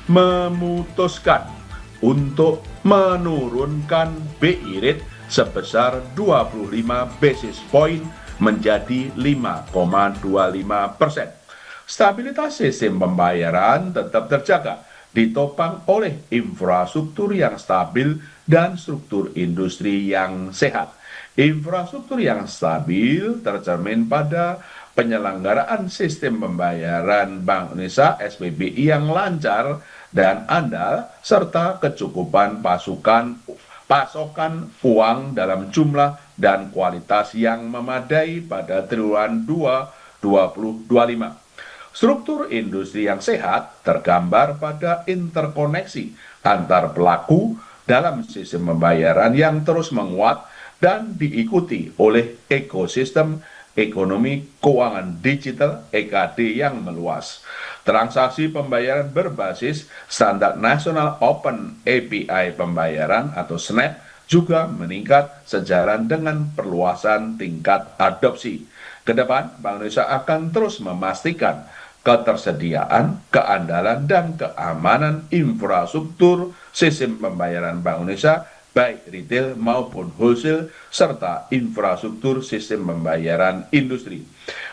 memutuskan untuk menurunkan BI rate sebesar 25 basis point menjadi 5,25%. Stabilitas sistem pembayaran tetap terjaga, ditopang oleh infrastruktur yang stabil dan struktur industri yang sehat. Infrastruktur yang stabil tercermin pada penyelenggaraan sistem pembayaran Bank Indonesia (SPBI) yang lancar dan andal, serta kecukupan pasokan uang dalam jumlah dan kualitas yang memadai pada triwulan 2 2025. Struktur industri yang sehat tergambar pada interkoneksi antar pelaku dalam sistem pembayaran yang terus menguat dan diikuti oleh ekosistem ekonomi keuangan digital (EKD) yang meluas. Transaksi pembayaran berbasis standar nasional Open API pembayaran atau SNAP juga meningkat sejalan dengan perluasan tingkat adopsi. Kedepan, Bank Indonesia akan terus memastikan ketersediaan, keandalan, dan keamanan infrastruktur sistem pembayaran Bank Indonesia, baik retail maupun wholesale, serta infrastruktur sistem pembayaran industri.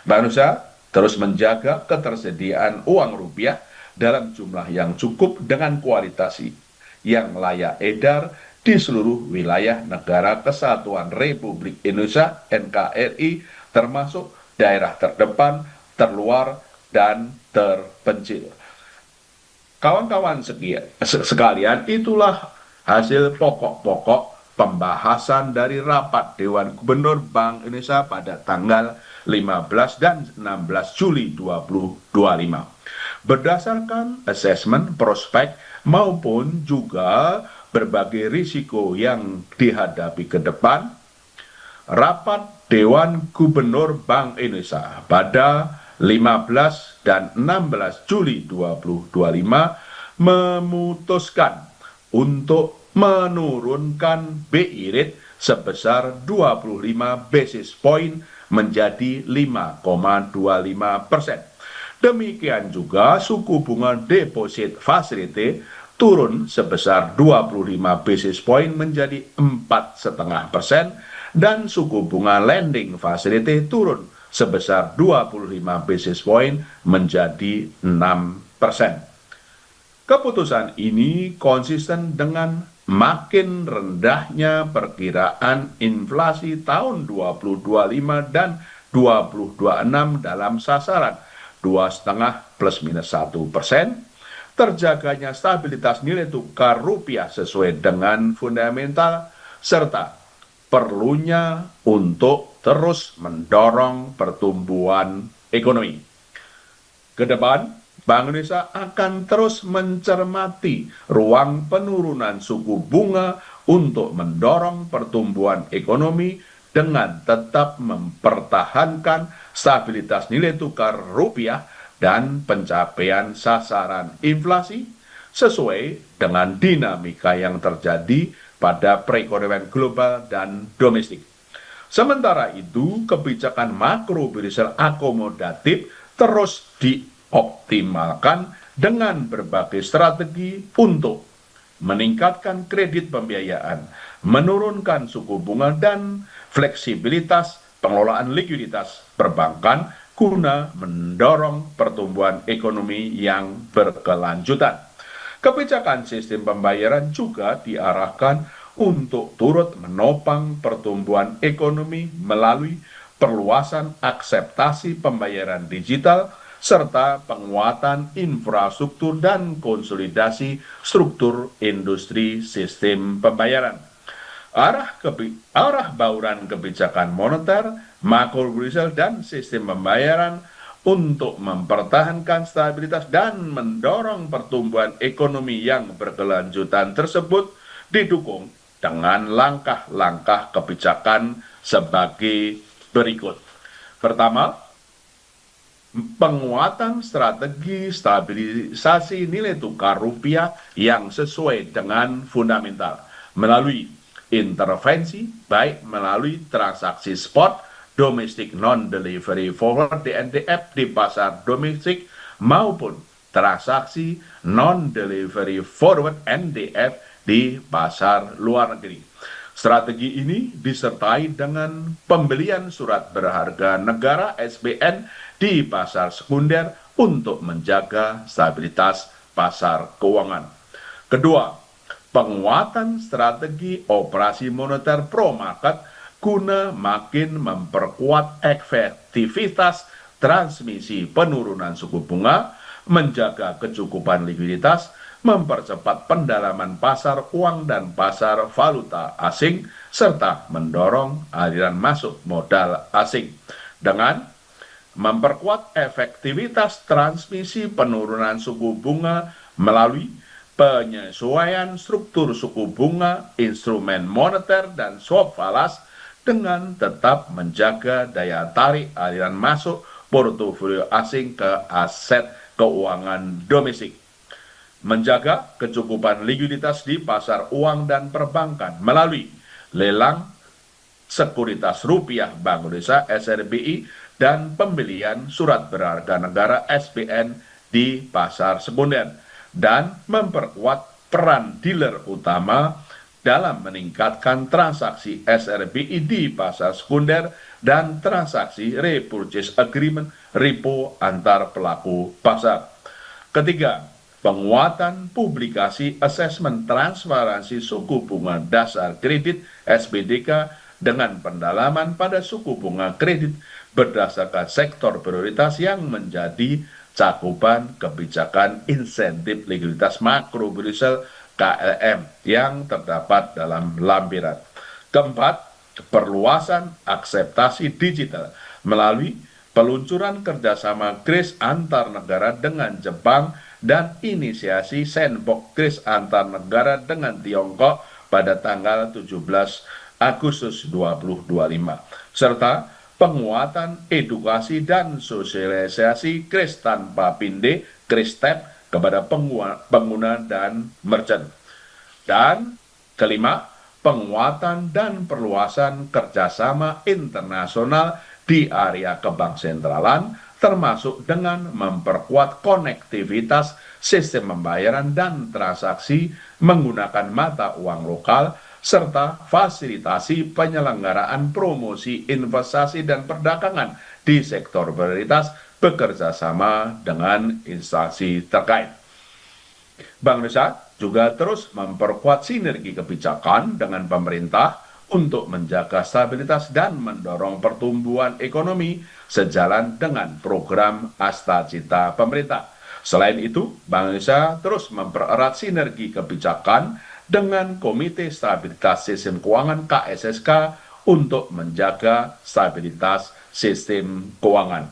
Bank Indonesia terus menjaga ketersediaan uang rupiah dalam jumlah yang cukup dengan kualitas yang layak edar di seluruh wilayah Negara Kesatuan Republik Indonesia (NKRI), termasuk daerah terdepan, terluar, dan terpencil. Kawan-kawan sekalian, itulah hasil pokok-pokok pembahasan dari rapat Dewan Gubernur Bank Indonesia pada tanggal 15 dan 16 Juli 2025. Berdasarkan asesmen prospek maupun juga berbagai risiko yang dihadapi ke depan, rapat Dewan Gubernur Bank Indonesia pada 15 dan 16 Juli 2025 memutuskan untuk menurunkan BI rate sebesar 25 basis point menjadi 5,25%. Demikian juga suku bunga deposit facility turun sebesar 25 basis point menjadi 4,5%, dan suku bunga lending facility turun sebesar 25 basis point menjadi 6%. Keputusan ini konsisten dengan makin rendahnya perkiraan inflasi tahun 2025 dan 2026 dalam sasaran 2,5 plus minus 1%, terjaganya stabilitas nilai tukar rupiah sesuai dengan fundamental, serta perlunya untuk terus mendorong pertumbuhan ekonomi. Kedepan, Bank Indonesia akan terus mencermati ruang penurunan suku bunga untuk mendorong pertumbuhan ekonomi dengan tetap mempertahankan stabilitas nilai tukar rupiah dan pencapaian sasaran inflasi sesuai dengan dinamika yang terjadi pada perekonomian global dan domestik. Sementara itu, kebijakan makro-prudensial akomodatif terus dioptimalkan dengan berbagai strategi untuk meningkatkan kredit pembiayaan, menurunkan suku bunga, dan fleksibilitas pengelolaan likuiditas perbankan guna mendorong pertumbuhan ekonomi yang berkelanjutan. Kebijakan sistem pembayaran juga diarahkan untuk turut menopang pertumbuhan ekonomi melalui perluasan akseptasi pembayaran digital, serta penguatan infrastruktur dan konsolidasi struktur industri sistem pembayaran. Arah bauran kebijakan moneter, makro-prudensial, dan sistem pembayaran untuk mempertahankan stabilitas dan mendorong pertumbuhan ekonomi yang berkelanjutan tersebut didukung dengan langkah-langkah kebijakan sebagai berikut. Pertama, penguatan strategi stabilisasi nilai tukar rupiah yang sesuai dengan fundamental melalui intervensi baik melalui transaksi spot, domestic non-delivery forward (DNDF) di pasar domestik maupun transaksi non-delivery forward NDF di pasar luar negeri. Strategi ini disertai dengan pembelian surat berharga negara SBN di pasar sekunder untuk menjaga stabilitas pasar keuangan. Kedua, penguatan strategi operasi moneter pro market guna makin memperkuat efektivitas transmisi penurunan suku bunga, menjaga kecukupan likuiditas, mempercepat pendalaman pasar uang dan pasar valuta asing, serta mendorong aliran masuk modal asing. Dengan memperkuat efektivitas transmisi penurunan suku bunga melalui penyesuaian struktur suku bunga, instrumen moneter, dan swap falas dengan tetap menjaga daya tarik aliran masuk portofolio asing ke aset keuangan domestik. Menjaga kecukupan likuiditas di pasar uang dan perbankan melalui lelang sekuritas rupiah Bank Indonesia SRBI dan pembelian surat berharga negara SBN di pasar sekunder, dan memperkuat peran dealer utama dalam meningkatkan transaksi SRBI di pasar sekunder dan transaksi repurchase agreement repo antar pelaku pasar. Ketiga, penguatan publikasi asesmen transparansi suku bunga dasar kredit SBDK dengan pendalaman pada suku bunga kredit berdasarkan sektor prioritas yang menjadi cakupan kebijakan insentif likuiditas makro Brusel KLM yang terdapat dalam lampiran. Keempat, perluasan akseptasi digital melalui peluncuran kerjasama kris antar negara dengan Jepang dan inisiasi sandbox kris antar negara dengan Tiongkok pada tanggal 17 Agustus 2025, serta penguatan edukasi dan sosialisasi kris tanpa pinde KRIS-TEP kepada pengguna dan merchant. Dan kelima, penguatan dan perluasan kerjasama internasional di area kebank sentralan, termasuk dengan memperkuat konektivitas sistem pembayaran dan transaksi menggunakan mata uang lokal, serta fasilitasi penyelenggaraan promosi investasi dan perdagangan di sektor prioritas bekerja sama dengan instansi terkait. Bank Indonesia juga terus memperkuat sinergi kebijakan dengan pemerintah untuk menjaga stabilitas dan mendorong pertumbuhan ekonomi sejalan dengan program Astacita pemerintah. Selain itu, Bank Indonesia terus mempererat sinergi kebijakan dengan Komite Stabilitas Sistem Keuangan KSSK untuk menjaga stabilitas sistem keuangan.